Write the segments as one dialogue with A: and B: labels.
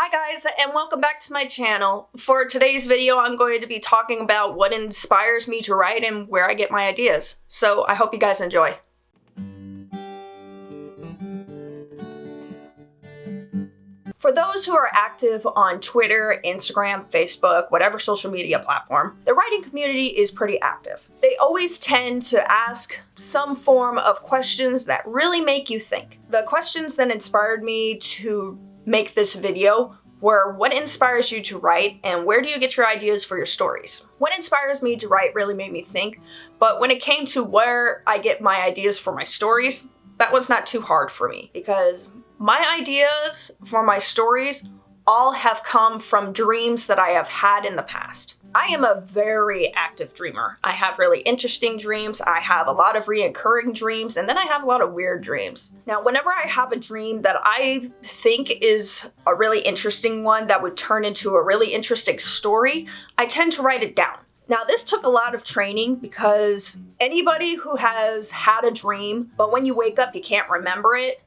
A: Hi guys, and welcome back to my channel. For today's video, I'm going to be talking about what inspires me to write and where I get my ideas. So I hope you guys enjoy. For those who are active on Twitter, Instagram, Facebook, whatever social media platform, the writing community is pretty active. They always tend to ask some form of questions that really make you think. The questions that inspired me to make this video were what inspires you to write and where do you get your ideas for your stories? What inspires me to write really made me think, but when it came to where I get my ideas for my stories, that was not too hard for me because my ideas for my stories all have come from dreams that I have had in the past. I am a very active dreamer. I have really interesting dreams, I have a lot of reoccurring dreams, and then I have a lot of weird dreams. Now, whenever I have a dream that I think is a really interesting one that would turn into a really interesting story, I tend to write it down. Now, this took a lot of training because anybody who has had a dream, but when you wake up you can't remember it,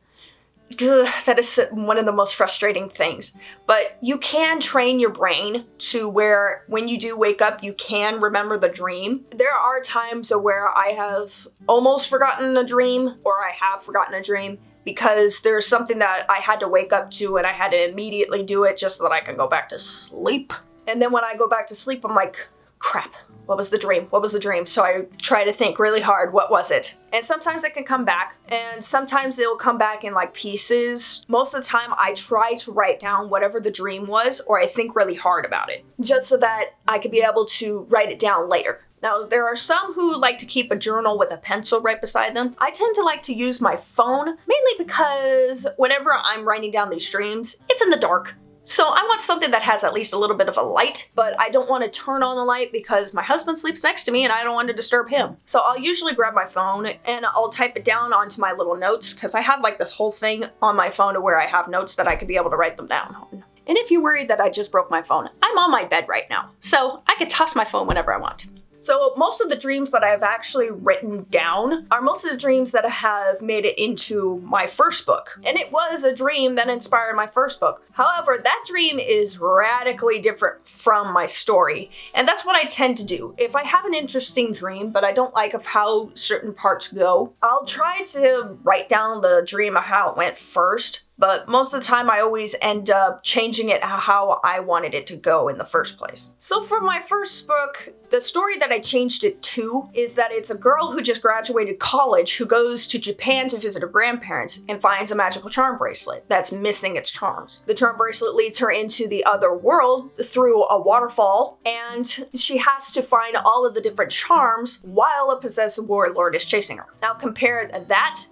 A: that is one of the most frustrating things. But you can train your brain to where when you do wake up, you can remember the dream. There are times where I have almost forgotten a dream or I have forgotten a dream because there's something that I had to wake up to and I had to immediately do it just so that I can go back to sleep. And then when I go back to sleep, I'm like, crap, what was the dream? What was the dream? So I try to think really hard, what was it? And sometimes it can come back, and sometimes it'll come back in like pieces. Most of the time I try to write down whatever the dream was, or I think really hard about it, just so that I could be able to write it down later. Now, there are some who like to keep a journal with a pencil right beside them. I tend to like to use my phone, mainly because whenever I'm writing down these dreams, it's in the dark. So I want something that has at least a little bit of a light, but I don't want to turn on the light because my husband sleeps next to me and I don't want to disturb him. So I'll usually grab my phone and I'll type it down onto my little notes because I have like this whole thing on my phone to where I have notes that I could be able to write them down on. And if you're worried that I just broke my phone, I'm on my bed right now, so I could toss my phone whenever I want. So most of the dreams that I've actually written down are most of the dreams that have made it into my first book. And it was a dream that inspired my first book. However, that dream is radically different from my story. And that's what I tend to do. If I have an interesting dream, but I don't like of how certain parts go, I'll try to write down the dream of how it went first. But most of the time I always end up changing it how I wanted it to go in the first place. So for my first book, the story that I changed it to is that it's a girl who just graduated college who goes to Japan to visit her grandparents and finds a magical charm bracelet that's missing its charms. The charm bracelet leads her into the other world through a waterfall, and she has to find all of the different charms while a possessive warlord is chasing her. Now compare that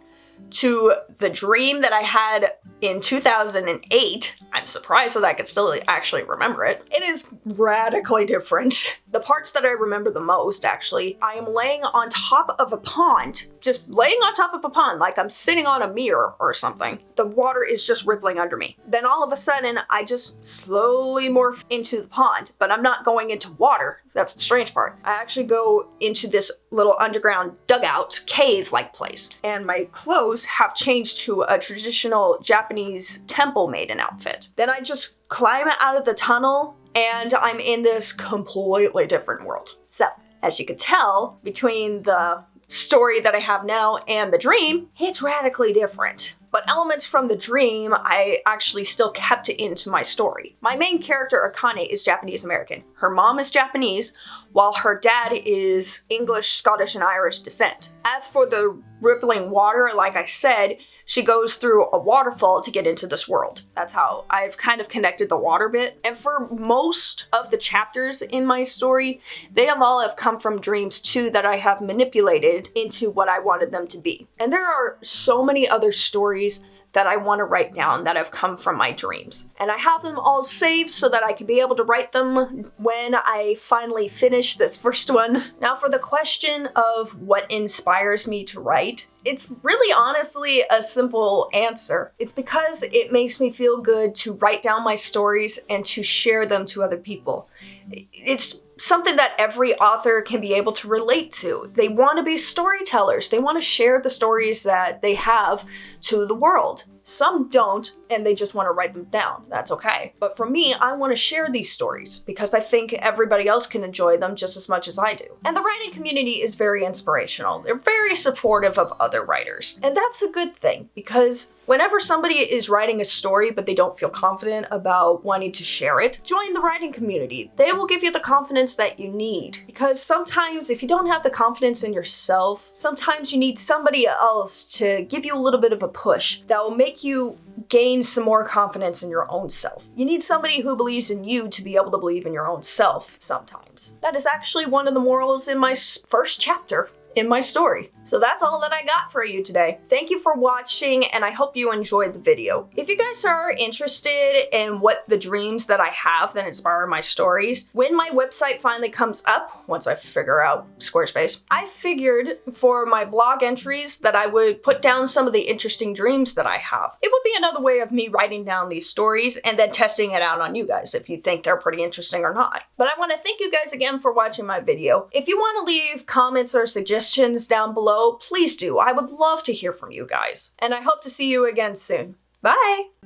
A: to the dream that I had in 2008. I'm surprised that I could still actually remember it. It is radically different. The parts that I remember the most, actually, I am laying on top of a pond. Just laying on top of a pond, like I'm sitting on a mirror or something. The water is just rippling under me. Then all of a sudden, I just slowly morph into the pond, but I'm not going into water. That's the strange part. I actually go into this little underground dugout, cave-like place, and my clothes have changed to a traditional Japanese temple maiden outfit. Then I just climb out of the tunnel, and I'm in this completely different world. So, as you can tell, between the story that I have now and the dream, it's radically different. But elements from the dream, I actually still kept into my story. My main character, Akane, is Japanese American. Her mom is Japanese, while her dad is English, Scottish, and Irish descent. As for the rippling water, like I said, she goes through a waterfall to get into this world. That's how I've kind of connected the water bit. And for most of the chapters in my story, they have come from dreams too that I have manipulated into what I wanted them to be. And there are so many other stories that I want to write down that have come from my dreams. And I have them all saved so that I can be able to write them when I finally finish this first one. Now for the question of what inspires me to write, it's really honestly a simple answer. It's because it makes me feel good to write down my stories and to share them to other people. It's something that every author can be able to relate to. They want to be storytellers. They want to share the stories that they have to the world. Some don't, and they just want to write them down. That's okay. But for me, I want to share these stories because I think everybody else can enjoy them just as much as I do. And the writing community is very inspirational. They're very supportive of other writers. And that's a good thing because whenever somebody is writing a story but they don't feel confident about wanting to share it, join the writing community. They will give you the confidence that you need. Because sometimes if you don't have the confidence in yourself, sometimes you need somebody else to give you a little bit of a push that will make you gain some more confidence in your own self. You need somebody who believes in you to be able to believe in your own self sometimes. That is actually one of the morals in my first chapter in my story. So that's all that I got for you today. Thank you for watching, and I hope you enjoyed the video. If you guys are interested in what the dreams that I have that inspire my stories, when my website finally comes up, once I figure out Squarespace, I figured for my blog entries that I would put down some of the interesting dreams that I have. It would be another way of me writing down these stories and then testing it out on you guys if you think they're pretty interesting or not. But I want to thank you guys again for watching my video. If you want to leave comments or suggestions down below, please do. I would love to hear from you guys. And I hope to see you again soon. Bye!